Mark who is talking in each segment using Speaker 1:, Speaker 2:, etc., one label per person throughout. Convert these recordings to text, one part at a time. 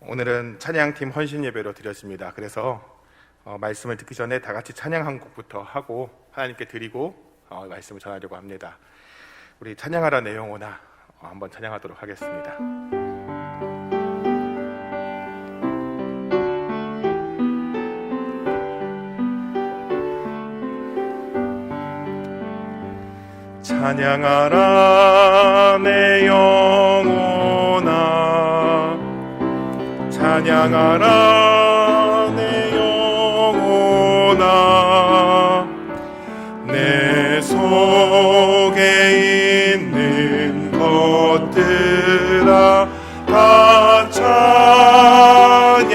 Speaker 1: 오늘은 찬양팀 헌신 예배로 드렸습니다. 그래서 말씀을 듣기 전에 다 같이 찬양 한 곡부터 하고 하나님께 드리고 말씀을 전하려고 합니다. 우리 찬양하라 내 영혼아 한번 찬양하도록 하겠습니다. 찬양하라 내 영혼아, 찬양하라 내 영혼아, 내 속에 있는 것들아 다 찬양하라.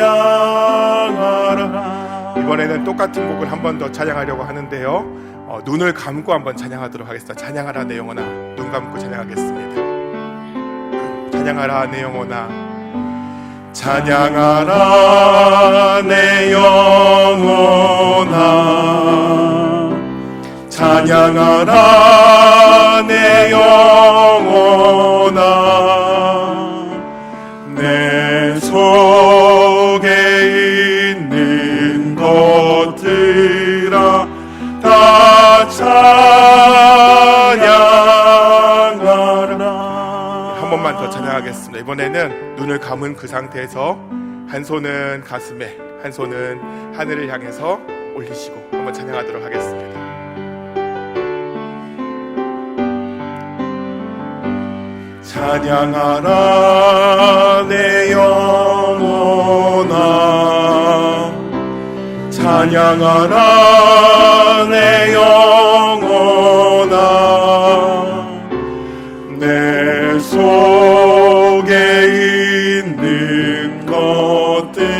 Speaker 1: 이번에는 똑같은 곡을 한 번 더 찬양하려고 하는데요, 눈을 감고 한번 찬양하도록 하겠습니다. 찬양하라 내 영혼아, 눈 감고 찬양하겠습니다. 찬양하라 내 영혼아, 찬양하라 내 영혼아, 찬양하라 내 영혼아, 내 속에 있는 것들아 다 찬양하라. 한 번만 더 찬양하겠습니다. 이번에는 눈을 감은 그 상태에서 한 손은 가슴에, 한 손은 하늘을 향해서 올리시고 한번 찬양하도록 하겠습니다. 찬양하라 내 영혼아, 찬양하라 내 영혼아, 내 속에 있는 것들아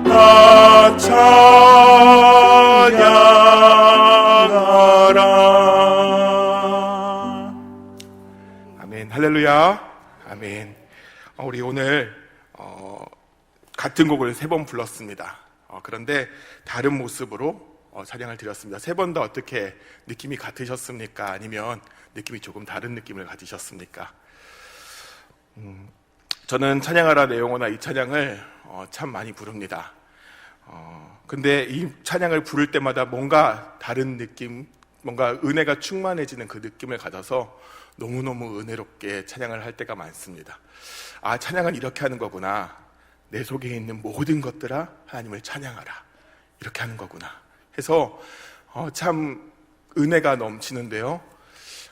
Speaker 1: 다 찬양하라. 아멘. 할렐루야. 아멘. 우리 오늘 같은 곡을 3번 불렀습니다. 그런데 다른 모습으로 찬양을 드렸습니다. 3번 다 어떻게 느낌이 같으셨습니까? 아니면 느낌이 조금 다른 느낌을 가지셨습니까? 저는 찬양하라 내 영혼아 이 찬양을 참 많이 부릅니다. 근데 이 찬양을 부를 때마다 뭔가 다른 느낌, 뭔가 은혜가 충만해지는 그 느낌을 가져서 너무너무 은혜롭게 찬양을 할 때가 많습니다. 아, 찬양은 이렇게 하는 거구나. 내 속에 있는 모든 것들아 하나님을 찬양하라, 이렇게 하는 거구나 해서 참 은혜가 넘치는데요.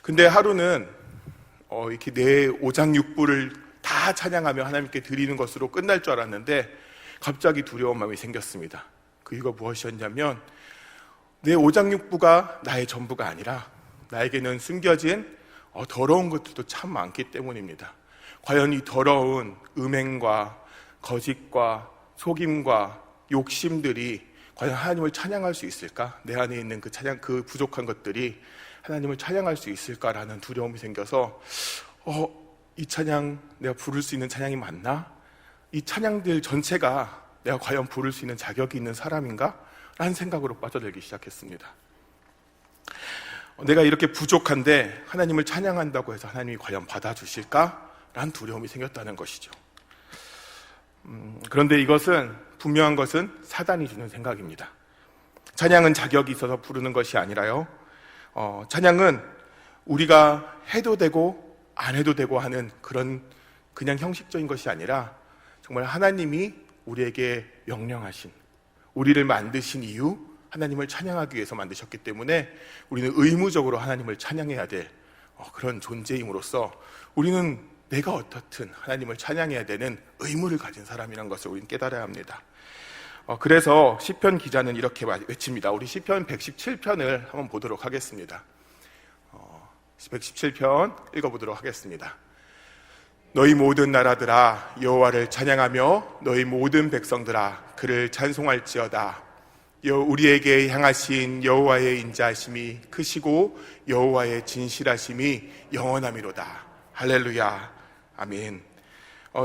Speaker 1: 근데 하루는 이렇게 내 오장육부를 다 찬양하며 하나님께 드리는 것으로 끝날 줄 알았는데 갑자기 두려운 마음이 생겼습니다. 그 이유가 무엇이었냐면 내 오장육부가 나의 전부가 아니라 나에게는 숨겨진 더러운 것들도 참 많기 때문입니다. 과연 이 더러운 음행과 거짓과 속임과 욕심들이 과연 하나님을 찬양할 수 있을까? 내 안에 있는 그 찬양, 그 부족한 것들이 하나님을 찬양할 수 있을까라는 두려움이 생겨서 이 찬양 내가 부를 수 있는 찬양이 맞나? 이 찬양들 전체가 내가 과연 부를 수 있는 자격이 있는 사람인가? 라는 생각으로 빠져들기 시작했습니다. 내가 이렇게 부족한데 하나님을 찬양한다고 해서 하나님이 과연 받아주실까? 라는 두려움이 생겼다는 것이죠. 그런데 이것은 분명한 것은 사단이 주는 생각입니다. 찬양은 자격이 있어서 부르는 것이 아니라요, 찬양은 우리가 해도 되고 안 해도 되고 하는 그런 그냥 형식적인 것이 아니라 정말 하나님이 우리에게 명령하신, 우리를 만드신 이유, 하나님을 찬양하기 위해서 만드셨기 때문에 우리는 의무적으로 하나님을 찬양해야 될 그런 존재임으로써 우리는 내가 어떻든 하나님을 찬양해야 되는 의무를 가진 사람이라는 것을 우리는 깨달아야 합니다. 그래서 시편 기자는 이렇게 외칩니다. 우리 시편 117편을 한번 보도록 하겠습니다. 117편 읽어보도록 하겠습니다. 너희 모든 나라들아 여호와를 찬양하며 너희 모든 백성들아 그를 찬송할지어다. 우리에게 향하신 여호와의 인자하심이 크시고 여호와의 진실하심이 영원함이로다. 할렐루야. 아멘.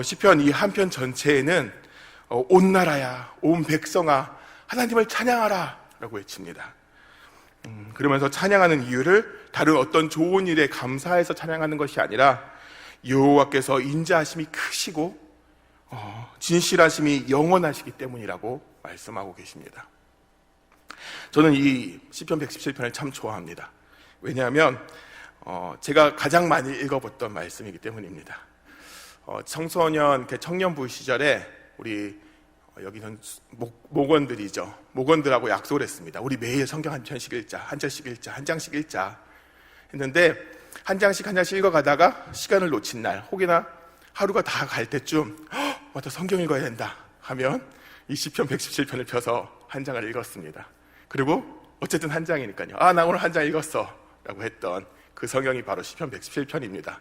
Speaker 1: 시편 이 한 편 전체에는 온 나라야, 온 백성아, 하나님을 찬양하라 라고 외칩니다. 그러면서 찬양하는 이유를 다른 어떤 좋은 일에 감사해서 찬양하는 것이 아니라 여호와께서 인자하심이 크시고 진실하심이 영원하시기 때문이라고 말씀하고 계십니다. 저는 이 시편 117편을 참 좋아합니다. 왜냐하면 제가 가장 많이 읽어봤던 말씀이기 때문입니다. 청소년, 청년부 시절에 우리 여기는 목원들이죠. 목원들하고 약속을 했습니다. 우리 매일 성경 한 편씩 읽자, 한 절씩 읽자, 한 장씩 읽자 했는데 한 장씩 읽어가다가 시간을 놓친 날, 혹여나 하루가 다 갈 때쯤 맞다, 성경 읽어야 된다 하면 이 시편 117편을 펴서 한 장을 읽었습니다. 그리고 어쨌든 한 장이니까요. 나 오늘 한 장 읽었어 라고 했던 그 성경이 바로 시편 117편입니다.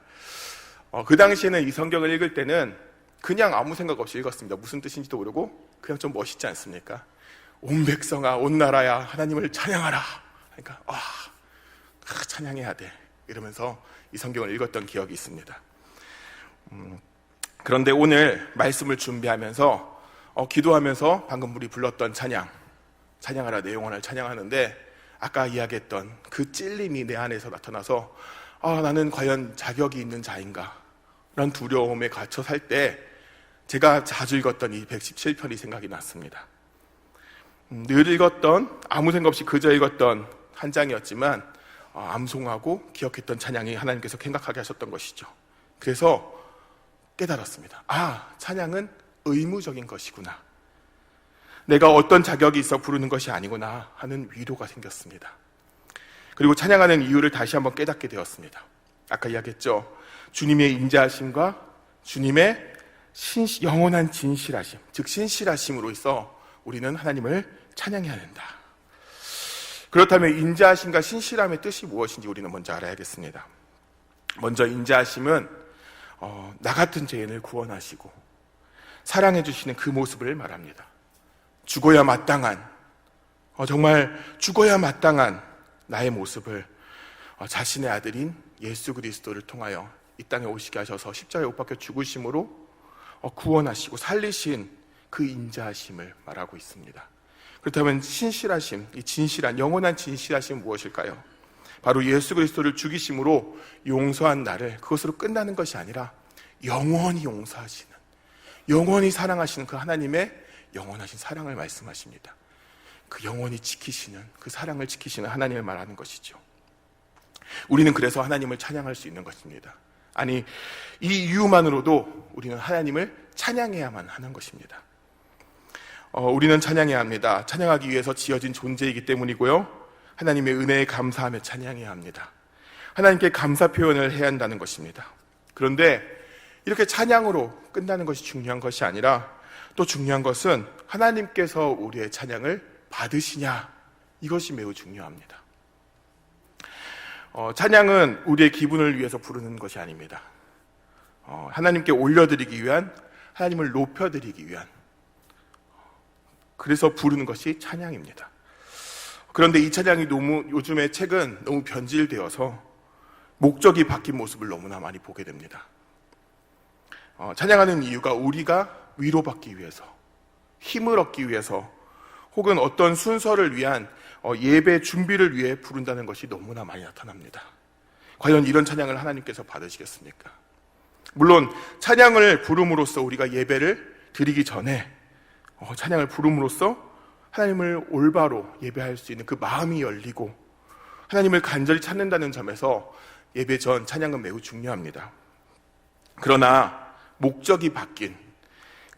Speaker 1: 그 당시에는 이 성경을 읽을 때는 그냥 아무 생각 없이 읽었습니다. 무슨 뜻인지도 모르고 그냥 좀 멋있지 않습니까? 온 백성아, 온 나라야, 하나님을 찬양하라. 그러니까 찬양해야 돼 이러면서 이 성경을 읽었던 기억이 있습니다. 그런데 오늘 말씀을 준비하면서 기도하면서 방금 우리 불렀던 찬양하라 내 영혼을 찬양하는데 아까 이야기했던 그 찔림이 내 안에서 나타나서 나는 과연 자격이 있는 자인가 라는 두려움에 갇혀 살 때 제가 자주 읽었던 이 117편이 생각이 났습니다. 늘 읽었던, 아무 생각 없이 그저 읽었던 한 장이었지만 암송하고 기억했던 찬양이 하나님께서 생각하게 하셨던 것이죠. 그래서 깨달았습니다. 찬양은 의무적인 것이구나. 내가 어떤 자격이 있어 부르는 것이 아니구나 하는 위로가 생겼습니다. 그리고 찬양하는 이유를 다시 한번 깨닫게 되었습니다. 아까 이야기했죠. 주님의 인자하심과 주님의 영원한 진실하심, 즉 신실하심으로 있어 우리는 하나님을 찬양해야 된다. 그렇다면 인자하심과 신실함의 뜻이 무엇인지 우리는 먼저 알아야겠습니다. 먼저 인자하심은 나 같은 죄인을 구원하시고 사랑해 주시는 그 모습을 말합니다. 죽어야 마땅한, 정말 죽어야 마땅한 나의 모습을 자신의 아들인 예수 그리스도를 통하여 이 땅에 오시게 하셔서 십자가에 못 박혀 죽으심으로 구원하시고 살리신 그 인자하심을 말하고 있습니다. 그렇다면 신실하심, 이 진실한 영원한 진실하심은 무엇일까요? 바로 예수 그리스도를 죽이심으로 용서한 나를 그것으로 끝나는 것이 아니라 영원히 용서하시는, 영원히 사랑하시는 그 하나님의 영원하신 사랑을 말씀하십니다. 그 영원히 지키시는, 그 사랑을 지키시는 하나님을 말하는 것이죠. 우리는 그래서 하나님을 찬양할 수 있는 것입니다. 아니, 이 이유만으로도 우리는 하나님을 찬양해야만 하는 것입니다. 우리는 찬양해야 합니다. 찬양하기 위해서 지어진 존재이기 때문이고요. 하나님의 은혜에 감사하며 찬양해야 합니다. 하나님께 감사 표현을 해야 한다는 것입니다. 그런데 이렇게 찬양으로 끝나는 것이 중요한 것이 아니라 또 중요한 것은 하나님께서 우리의 찬양을 받으시냐, 이것이 매우 중요합니다. 찬양은 우리의 기분을 위해서 부르는 것이 아닙니다. 하나님께 올려드리기 위한, 하나님을 높여드리기 위한, 그래서 부르는 것이 찬양입니다. 그런데 이 찬양이 요즘의 책은 너무 변질되어서 목적이 바뀐 모습을 너무나 많이 보게 됩니다. 찬양하는 이유가 우리가 위로받기 위해서, 힘을 얻기 위해서, 혹은 어떤 순서를 위한 예배 준비를 위해 부른다는 것이 너무나 많이 나타납니다. 과연 이런 찬양을 하나님께서 받으시겠습니까? 물론 찬양을 부름으로써 우리가 예배를 드리기 전에 찬양을 부름으로써 하나님을 올바로 예배할 수 있는 그 마음이 열리고 하나님을 간절히 찾는다는 점에서 예배 전 찬양은 매우 중요합니다. 그러나 목적이 바뀐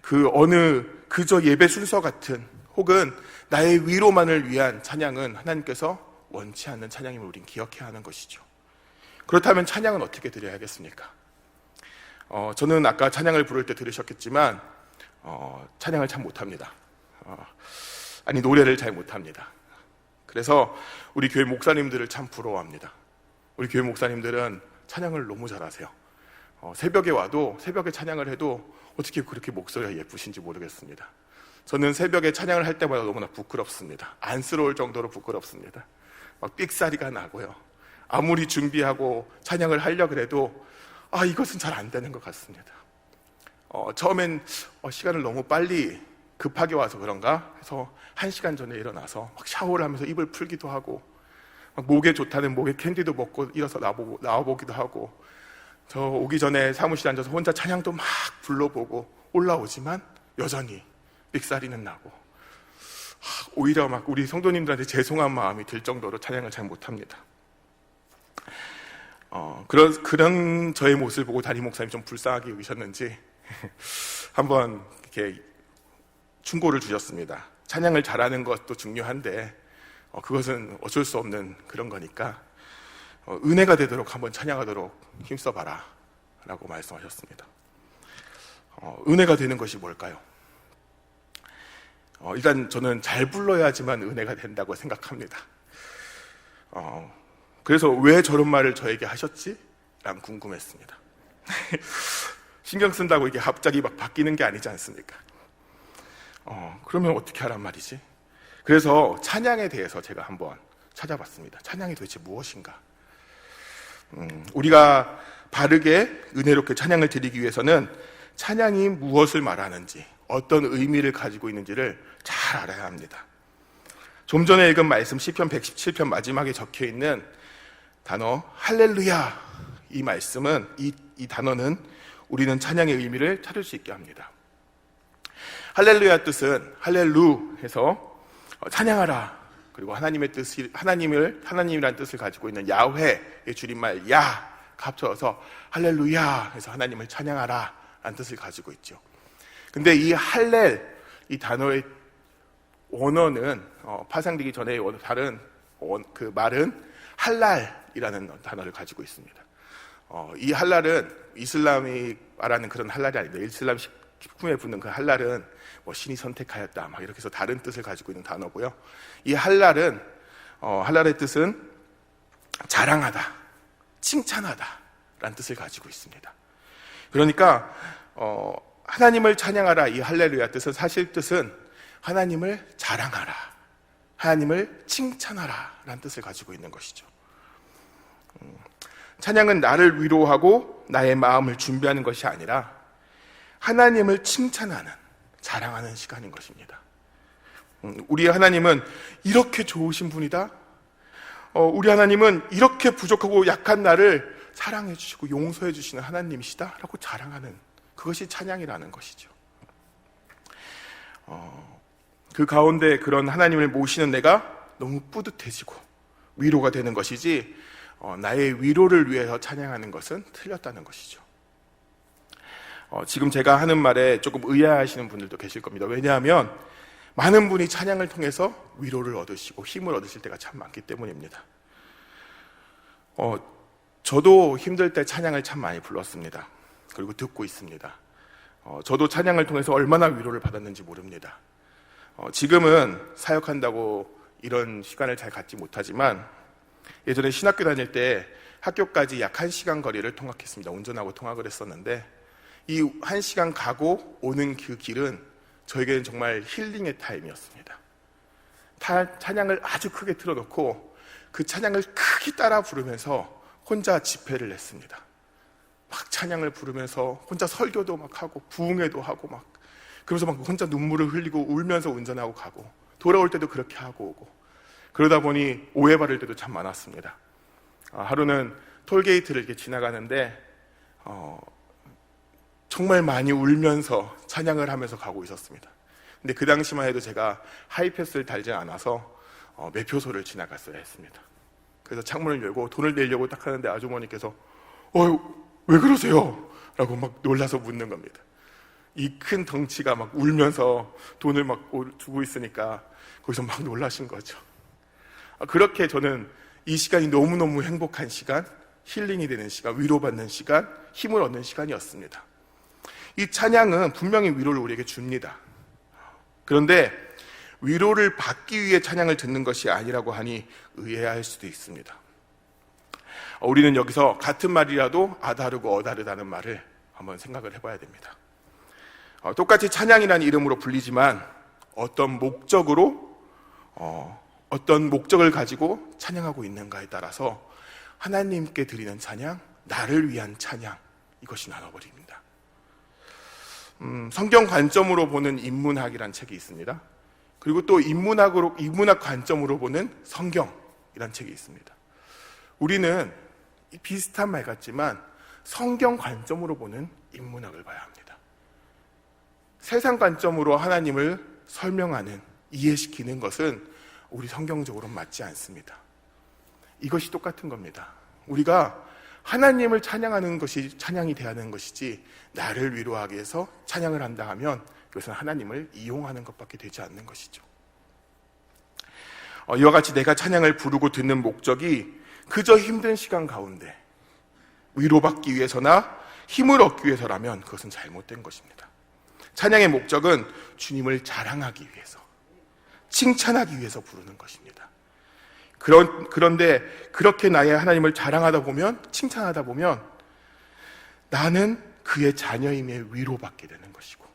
Speaker 1: 그저 예배 순서 같은, 혹은 나의 위로만을 위한 찬양은 하나님께서 원치 않는 찬양임을 우린 기억해야 하는 것이죠. 그렇다면 찬양은 어떻게 드려야겠습니까? 저는 아까 찬양을 부를 때 들으셨겠지만 찬양을 참 못합니다. 노래를 잘 못합니다. 그래서 우리 교회 목사님들을 참 부러워합니다. 우리 교회 목사님들은 찬양을 너무 잘하세요. 새벽에 와도, 새벽에 찬양을 해도 어떻게 그렇게 목소리가 예쁘신지 모르겠습니다. 저는 새벽에 찬양을 할 때마다 너무나 부끄럽습니다. 안쓰러울 정도로 부끄럽습니다. 막 삑사리가 나고요. 아무리 준비하고 찬양을 하려고 해도 이것은 잘 안 되는 것 같습니다. 처음엔 시간을 너무 빨리 급하게 와서 그런가 해서 1시간 전에 일어나서 막 샤워를 하면서 입을 풀기도 하고, 막 목에 좋다는 목에 캔디도 먹고 일어서 나와보기도 하고, 저 오기 전에 사무실에 앉아서 혼자 찬양도 막 불러보고 올라오지만 여전히 삑사리는 나고 오히려 막 우리 성도님들한테 죄송한 마음이 들 정도로 찬양을 잘 못합니다. 그런 저의 모습을 보고 담임 목사님 좀 불쌍하게 여기셨는지 한번 이렇게 충고를 주셨습니다. 찬양을 잘하는 것도 중요한데 그것은 어쩔 수 없는 그런 거니까 은혜가 되도록 한번 찬양하도록 힘써봐라 라고 말씀하셨습니다. 은혜가 되는 것이 뭘까요? 일단 저는 잘 불러야지만 은혜가 된다고 생각합니다. 그래서 왜 저런 말을 저에게 하셨지? 난 궁금했습니다. 신경 쓴다고 이게 갑자기 막 바뀌는 게 아니지 않습니까? 그러면 어떻게 하란 말이지? 그래서 찬양에 대해서 제가 한번 찾아봤습니다. 찬양이 도대체 무엇인가? 우리가 바르게 은혜롭게 찬양을 드리기 위해서는 찬양이 무엇을 말하는지, 어떤 의미를 가지고 있는지를 잘 알아야 합니다. 좀 전에 읽은 말씀 시편 117편 마지막에 적혀 있는 단어 할렐루야, 이 말씀은 이 단어는 우리는 찬양의 의미를 찾을 수 있게 합니다. 할렐루야 뜻은 할렐루 해서 찬양하라, 그리고 하나님이란 뜻을 가지고 있는 야훼의 줄임말 야가 합쳐서 할렐루야 해서 하나님을 찬양하라 라는 뜻을 가지고 있죠. 근데 이 할렐, 이 단어의 원어는 파생되기 전에 다른 그 말은 할랄이라는 단어를 가지고 있습니다. 이 할랄은 이슬람이 말하는 그런 할랄이 아닙니다. 이슬람 식품에 붙는 그 할랄은 뭐 신이 선택하였다 막 이렇게 해서 다른 뜻을 가지고 있는 단어고요. 이 할랄은 할랄의 뜻은 자랑하다, 칭찬하다 라는 뜻을 가지고 있습니다. 그러니까 하나님을 찬양하라, 이 할렐루야 뜻은 사실 뜻은 하나님을 자랑하라, 하나님을 칭찬하라 라는 뜻을 가지고 있는 것이죠. 찬양은 나를 위로하고 나의 마음을 준비하는 것이 아니라 하나님을 칭찬하는, 자랑하는 시간인 것입니다. 우리 하나님은 이렇게 좋으신 분이다, 우리 하나님은 이렇게 부족하고 약한 나를 사랑해 주시고 용서해 주시는 하나님이시다 라고 자랑하는, 그것이 찬양이라는 것이죠. 그 가운데 그런 하나님을 모시는 내가 너무 뿌듯해지고 위로가 되는 것이지, 나의 위로를 위해서 찬양하는 것은 틀렸다는 것이죠. 지금 제가 하는 말에 조금 의아하시는 분들도 계실 겁니다. 왜냐하면 많은 분이 찬양을 통해서 위로를 얻으시고 힘을 얻으실 때가 참 많기 때문입니다. 저도 힘들 때 찬양을 참 많이 불렀습니다. 그리고 듣고 있습니다. 저도 찬양을 통해서 얼마나 위로를 받았는지 모릅니다. 지금은 사역한다고 이런 시간을 잘 갖지 못하지만 예전에 신학교 다닐 때 학교까지 약 1시간 거리를 통학했습니다. 운전하고 통학을 했었는데 이 1시간 가고 오는 그 길은 저에게는 정말 힐링의 타임이었습니다. 찬양을 아주 크게 틀어놓고 그 찬양을 크게 따라 부르면서 혼자 집회를 했습니다. 막 찬양을 부르면서 혼자 설교도 막 하고 부흥회도 하고 막 그러면서 막 혼자 눈물을 흘리고 울면서 운전하고 가고 돌아올 때도 그렇게 하고 오고 그러다 보니 오해받을 때도 참 많았습니다. 하루는 톨게이트를 이렇게 지나가는데 정말 많이 울면서 찬양을 하면서 가고 있었습니다. 근데 그 당시만 해도 제가 하이패스를 달지 않아서 매표소를 지나갔어야 했습니다. 그래서 창문을 열고 돈을 내려고 딱 하는데 아주머니께서 왜 그러세요? 라고 막 놀라서 묻는 겁니다. 이 큰 덩치가 막 울면서 돈을 막 주고 있으니까 거기서 막 놀라신 거죠. 그렇게 저는 이 시간이 너무너무 행복한 시간, 힐링이 되는 시간, 위로받는 시간, 힘을 얻는 시간이었습니다. 이 찬양은 분명히 위로를 우리에게 줍니다. 그런데 위로를 받기 위해 찬양을 듣는 것이 아니라고 하니 의아할 수도 있습니다. 우리는 여기서 같은 말이라도 아다르고 어다르다는 말을 한번 생각을 해봐야 됩니다. 똑같이 찬양이라는 이름으로 불리지만 어떤 목적을 가지고 찬양하고 있는가에 따라서 하나님께 드리는 찬양, 나를 위한 찬양, 이것이 나눠버립니다. 성경 관점으로 보는 인문학이라는 책이 있습니다. 그리고 또 인문학 관점으로 보는 성경이라는 책이 있습니다. 우리는 비슷한 말 같지만 성경 관점으로 보는 인문학을 봐야 합니다. 세상 관점으로 하나님을 설명하는, 이해시키는 것은 우리 성경적으로 맞지 않습니다. 이것이 똑같은 겁니다. 우리가 하나님을 찬양하는 것이 찬양이 되어야 하는 것이지, 나를 위로하기 위해서 찬양을 한다 하면 그것은 하나님을 이용하는 것밖에 되지 않는 것이죠. 이와 같이 내가 찬양을 부르고 듣는 목적이 그저 힘든 시간 가운데 위로받기 위해서나 힘을 얻기 위해서라면 그것은 잘못된 것입니다. 찬양의 목적은 주님을 자랑하기 위해서, 칭찬하기 위해서 부르는 것입니다. 그런데 그렇게 나의 하나님을 자랑하다 보면, 칭찬하다 보면 나는 그의 자녀임에 위로받게 되는 것이고,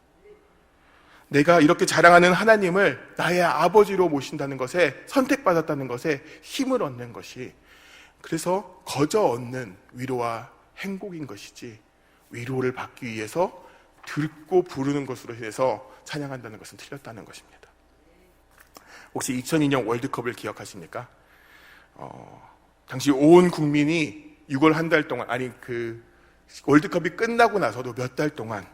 Speaker 1: 내가 이렇게 자랑하는 하나님을 나의 아버지로 모신다는 것에, 선택받았다는 것에 힘을 얻는 것이, 그래서 거저 얻는 위로와 행복인 것이지, 위로를 받기 위해서 듣고 부르는 것으로 인해서 찬양한다는 것은 틀렸다는 것입니다. 혹시 2002년 월드컵을 기억하십니까? 당시 온 국민이 6월 한 달 동안, 그 월드컵이 끝나고 나서도 몇 달 동안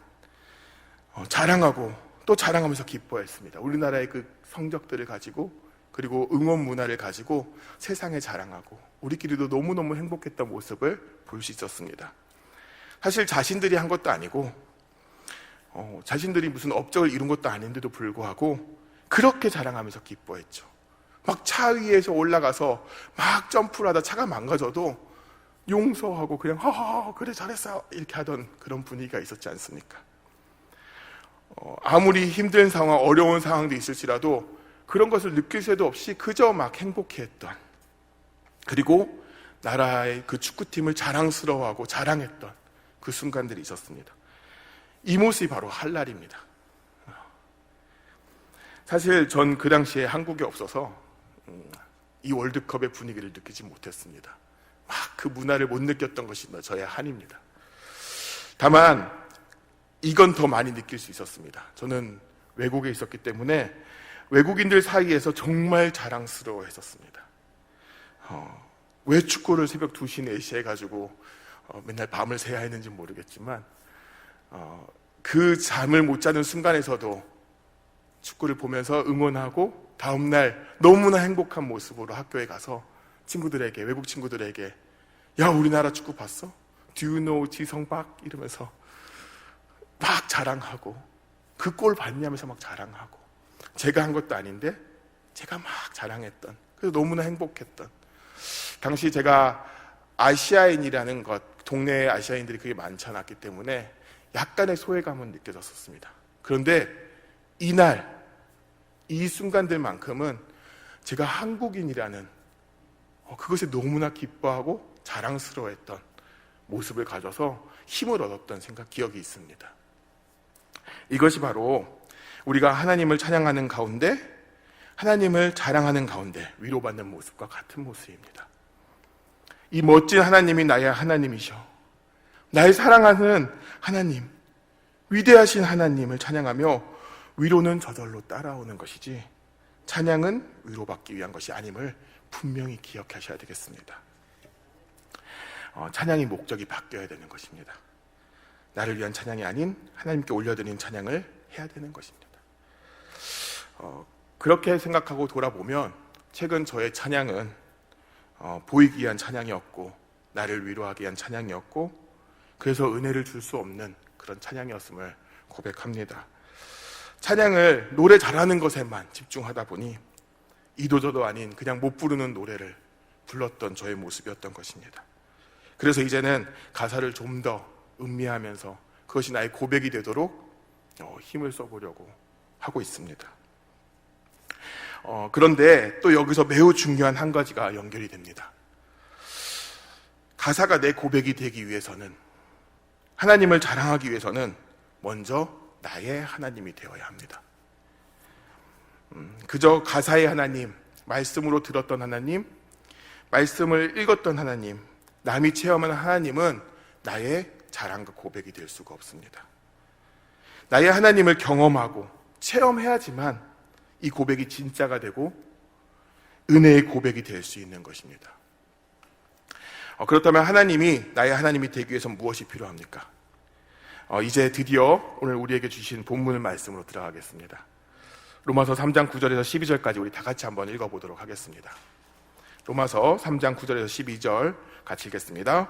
Speaker 1: 자랑하고 또 자랑하면서 기뻐했습니다. 우리나라의 그 성적들을 가지고, 그리고 응원 문화를 가지고 세상에 자랑하고, 우리끼리도 너무너무 행복했던 모습을 볼 수 있었습니다. 사실 자신들이 한 것도 아니고, 자신들이 무슨 업적을 이룬 것도 아닌데도 불구하고 그렇게 자랑하면서 기뻐했죠. 막 차 위에서 올라가서 막 점프를 하다 차가 망가져도 용서하고 그냥 그래 잘했어 이렇게 하던 그런 분위기가 있었지 않습니까? 아무리 힘든 상황, 어려운 상황도 있을지라도 그런 것을 느낄 새도 없이 그저 막 행복해했던, 그리고 나라의 그 축구팀을 자랑스러워하고 자랑했던 그 순간들이 있었습니다. 이 모습이 바로 한랄입니다. 사실 전 그 당시에 한국에 없어서 이 월드컵의 분위기를 느끼지 못했습니다. 막 그 문화를 못 느꼈던 것이 저의 한입니다. 다만 이건 더 많이 느낄 수 있었습니다. 저는 외국에 있었기 때문에 외국인들 사이에서 정말 자랑스러워했었습니다. 왜 축구를 새벽 2시, 4시에 해가지고 맨날 밤을 새야 했는지 모르겠지만 그 잠을 못 자는 순간에서도 축구를 보면서 응원하고 다음날 너무나 행복한 모습으로 학교에 가서 친구들에게, 외국 친구들에게 야 우리나라 축구 봤어? Do you know 지성박? 이러면서 막 자랑하고, 그 골 봤냐면서 막 자랑하고, 제가 한 것도 아닌데 제가 막 자랑했던, 그래서 너무나 행복했던, 당시 제가 아시아인이라는 것, 동네 아시아인들이 그게 많지 않았기 때문에 약간의 소외감은 느껴졌었습니다. 그런데 이날, 이 순간들만큼은 제가 한국인이라는 그것에 너무나 기뻐하고 자랑스러워했던 모습을 가져서 힘을 얻었던 기억이 있습니다. 이것이 바로 우리가 하나님을 찬양하는 가운데, 하나님을 자랑하는 가운데 위로받는 모습과 같은 모습입니다. 이 멋진 하나님이 나의 하나님이셔, 날 사랑하는 하나님, 위대하신 하나님을 찬양하며 위로는 저절로 따라오는 것이지, 찬양은 위로받기 위한 것이 아님을 분명히 기억하셔야 되겠습니다. 찬양의 목적이 바뀌어야 되는 것입니다. 나를 위한 찬양이 아닌 하나님께 올려드리는 찬양을 해야 되는 것입니다. 그렇게 생각하고 돌아보면 최근 저의 찬양은 보이기 위한 찬양이었고, 나를 위로하기 위한 찬양이었고, 그래서 은혜를 줄 수 없는 그런 찬양이었음을 고백합니다. 찬양을 노래 잘하는 것에만 집중하다 보니 이도저도 아닌 그냥 못 부르는 노래를 불렀던 저의 모습이었던 것입니다. 그래서 이제는 가사를 좀 더 음미하면서 그것이 나의 고백이 되도록 힘을 써보려고 하고 있습니다. 그런데 또 여기서 매우 중요한 한 가지가 연결이 됩니다. 가사가 내 고백이 되기 위해서는, 하나님을 자랑하기 위해서는 먼저 나의 하나님이 되어야 합니다. 그저 가사의 하나님, 말씀으로 들었던 하나님, 말씀을 읽었던 하나님, 남이 체험하는 하나님은 나의 자랑과 고백이 될 수가 없습니다. 나의 하나님을 경험하고 체험해야지만 이 고백이 진짜가 되고 은혜의 고백이 될 수 있는 것입니다. 그렇다면 하나님이 나의 하나님이 되기 위해서 무엇이 필요합니까? 이제 드디어 오늘 우리에게 주신 본문 말씀으로 들어가겠습니다. 로마서 3장 9절에서 12절까지 우리 다 같이 한번 읽어보도록 하겠습니다. 로마서 3장 9절에서 12절 같이 읽겠습니다.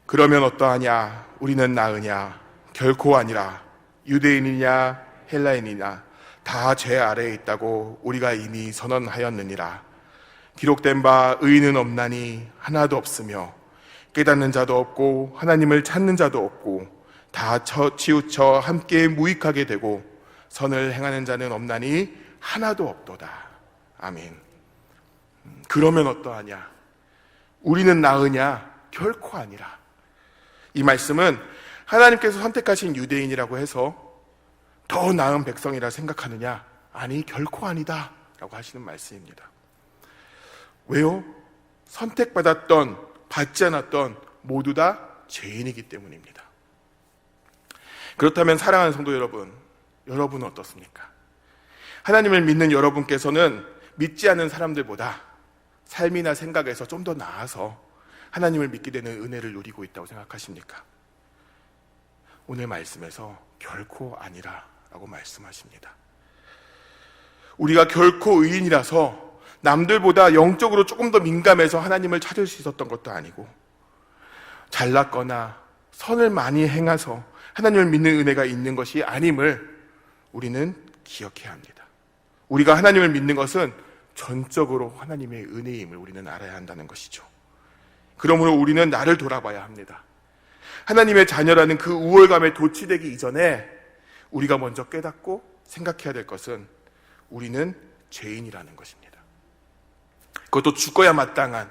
Speaker 1: 그러면 어떠하냐? 우리는 나으냐? 결코 아니라. 유대인이냐 헬라인이냐 다 죄 아래에 있다고 우리가 이미 선언하였느니라. 기록된 바 의인은 없나니 하나도 없으며 깨닫는 자도 없고 하나님을 찾는 자도 없고 다 치우쳐 함께 무익하게 되고 선을 행하는 자는 없나니 하나도 없도다. 아멘. 그러면 어떠하냐? 우리는 나으냐? 결코 아니라. 이 말씀은 하나님께서 선택하신 유대인이라고 해서 더 나은 백성이라 생각하느냐? 아니, 결코 아니다 라고 하시는 말씀입니다. 왜요? 선택받았던, 받지 않았던 모두 다 죄인이기 때문입니다. 그렇다면 사랑하는 성도 여러분, 여러분은 어떻습니까? 하나님을 믿는 여러분께서는 믿지 않는 사람들보다 삶이나 생각에서 좀 더 나아서 하나님을 믿게 되는 은혜를 누리고 있다고 생각하십니까? 오늘 말씀에서 결코 아니라 라고 말씀하십니다. 우리가 결코 의인이라서 남들보다 영적으로 조금 더 민감해서 하나님을 찾을 수 있었던 것도 아니고, 잘났거나 선을 많이 행해서 하나님을 믿는 은혜가 있는 것이 아님을 우리는 기억해야 합니다. 우리가 하나님을 믿는 것은 전적으로 하나님의 은혜임을 우리는 알아야 한다는 것이죠. 그러므로 우리는 나를 돌아봐야 합니다. 하나님의 자녀라는 그 우월감에 도취되기 이전에 우리가 먼저 깨닫고 생각해야 될 것은 우리는 죄인이라는 것입니다. 그것도 죽어야 마땅한,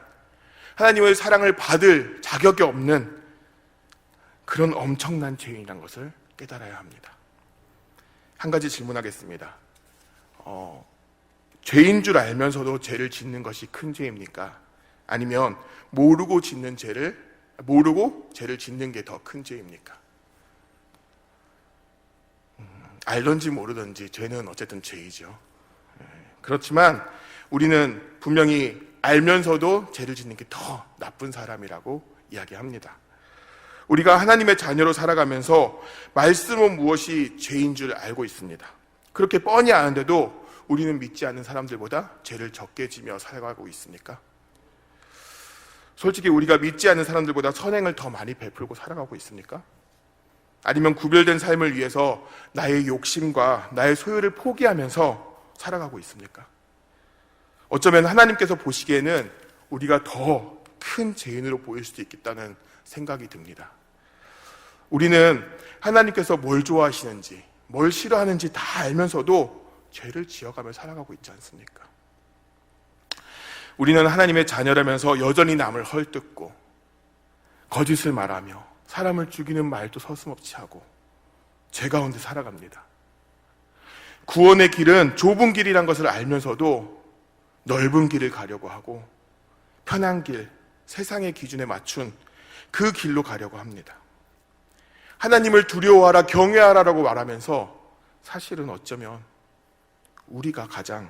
Speaker 1: 하나님의 사랑을 받을 자격이 없는 그런 엄청난 죄인이라는 것을 깨달아야 합니다. 한 가지 질문하겠습니다. 죄인 줄 알면서도 죄를 짓는 것이 큰 죄입니까? 아니면 모르고 죄를 짓는 게 더 큰 죄입니까? 알던지 모르던지 죄는 어쨌든 죄이죠. 그렇지만 우리는 분명히 알면서도 죄를 짓는 게 더 나쁜 사람이라고 이야기합니다. 우리가 하나님의 자녀로 살아가면서 말씀은 무엇이 죄인 줄 알고 있습니다. 그렇게 뻔히 아는데도 우리는 믿지 않는 사람들보다 죄를 적게 지며 살아가고 있습니까? 솔직히 우리가 믿지 않는 사람들보다 선행을 더 많이 베풀고 살아가고 있습니까? 아니면 구별된 삶을 위해서 나의 욕심과 나의 소유를 포기하면서 살아가고 있습니까? 어쩌면 하나님께서 보시기에는 우리가 더 큰 죄인으로 보일 수도 있겠다는 생각이 듭니다. 우리는 하나님께서 뭘 좋아하시는지, 뭘 싫어하는지 다 알면서도 죄를 지어가며 살아가고 있지 않습니까? 우리는 하나님의 자녀라면서 여전히 남을 헐뜯고 거짓을 말하며 사람을 죽이는 말도 서슴없이 하고 죄 가운데 살아갑니다. 구원의 길은 좁은 길이란 것을 알면서도 넓은 길을 가려고 하고 편한 길, 세상의 기준에 맞춘 그 길로 가려고 합니다. 하나님을 두려워하라, 경외하라라고 말하면서 사실은 어쩌면 우리가 가장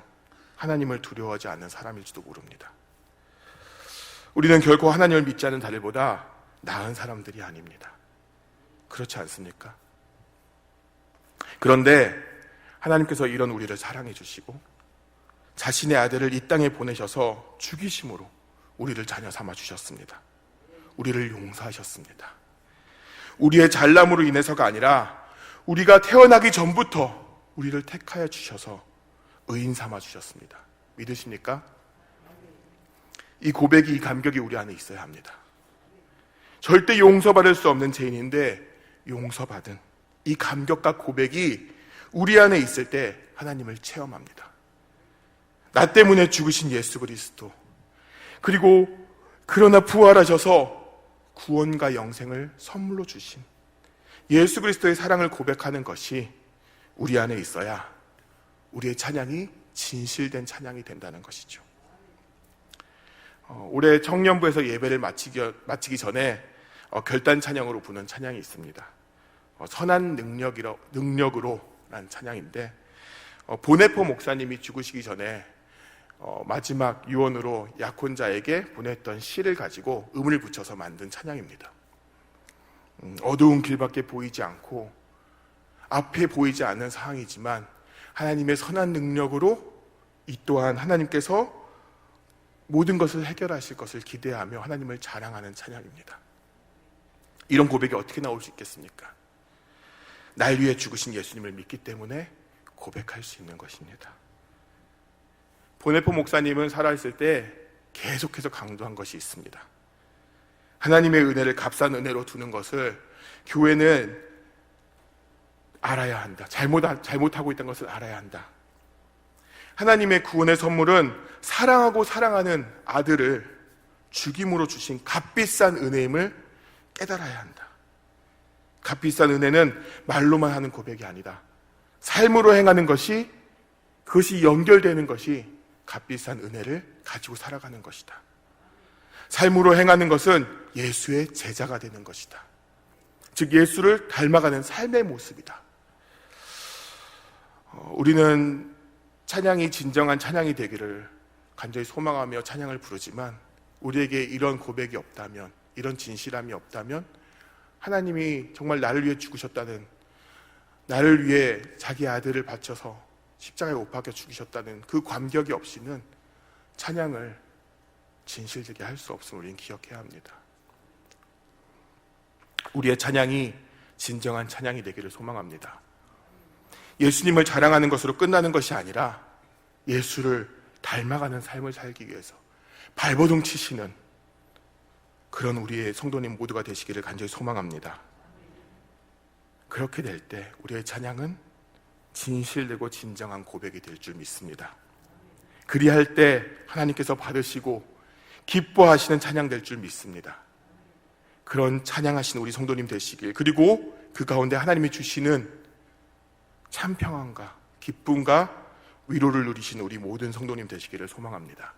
Speaker 1: 하나님을 두려워하지 않는 사람일지도 모릅니다. 우리는 결코 하나님을 믿지 않는 자들보다 나은 사람들이 아닙니다. 그렇지 않습니까? 그런데 하나님께서 이런 우리를 사랑해 주시고 자신의 아들을 이 땅에 보내셔서 죽이심으로 우리를 자녀 삼아 주셨습니다. 우리를 용서하셨습니다. 우리의 잘남으로 인해서가 아니라 우리가 태어나기 전부터 우리를 택하여 주셔서 의인 삼아 주셨습니다. 믿으십니까? 이 고백이, 이 감격이 우리 안에 있어야 합니다. 절대 용서받을 수 없는 죄인인데 용서받은 이 감격과 고백이 우리 안에 있을 때 하나님을 체험합니다. 나 때문에 죽으신 예수 그리스도, 그리고 그러나 부활하셔서 구원과 영생을 선물로 주신 예수 그리스도의 사랑을 고백하는 것이 우리 안에 있어야 우리의 찬양이 진실된 찬양이 된다는 것이죠. 올해 청년부에서 예배를 마치기 전에 결단 찬양으로 부는 찬양이 있습니다. 선한 능력으로 라는 찬양인데, 보네포 목사님이 죽으시기 전에 마지막 유언으로 약혼자에게 보냈던 시를 가지고 음을 붙여서 만든 찬양입니다. 어두운 길밖에 보이지 않고 앞에 보이지 않는 상황이지만 하나님의 선한 능력으로 이 또한 하나님께서 모든 것을 해결하실 것을 기대하며 하나님을 자랑하는 찬양입니다. 이런 고백이 어떻게 나올 수 있겠습니까? 날 위해 죽으신 예수님을 믿기 때문에 고백할 수 있는 것입니다. 보네포 목사님은 살아있을 때 계속해서 강조한 것이 있습니다. 하나님의 은혜를 값싼 은혜로 두는 것을 교회는 알아야 한다. 잘못하고 있다는 것을 알아야 한다. 하나님의 구원의 선물은 사랑하고 사랑하는 아들을 죽임으로 주신 값비싼 은혜임을 깨달아야 한다. 값비싼 은혜는 말로만 하는 고백이 아니다. 삶으로 행하는 것이, 그것이 연결되는 것이 값비싼 은혜를 가지고 살아가는 것이다. 삶으로 행하는 것은 예수의 제자가 되는 것이다. 즉 예수를 닮아가는 삶의 모습이다. 우리는 찬양이 진정한 찬양이 되기를 간절히 소망하며 찬양을 부르지만 우리에게 이런 고백이 없다면, 이런 진실함이 없다면 하나님이 정말 나를 위해 죽으셨다는, 나를 위해 자기 아들을 바쳐서 십자가에 못 박혀 죽으셨다는 그 감격이 없이는 찬양을 진실되게 할 수 없음을 우리는 기억해야 합니다. 우리의 찬양이 진정한 찬양이 되기를 소망합니다. 예수님을 자랑하는 것으로 끝나는 것이 아니라 예수를 닮아가는 삶을 살기 위해서 발버둥 치시는 그런 우리의 성도님 모두가 되시기를 간절히 소망합니다. 그렇게 될 때 우리의 찬양은 진실되고 진정한 고백이 될 줄 믿습니다. 그리할 때 하나님께서 받으시고 기뻐하시는 찬양 될 줄 믿습니다. 그런 찬양하시는 우리 성도님 되시길, 그리고 그 가운데 하나님이 주시는 참 평안과 기쁨과 위로를 누리시는 우리 모든 성도님 되시기를 소망합니다.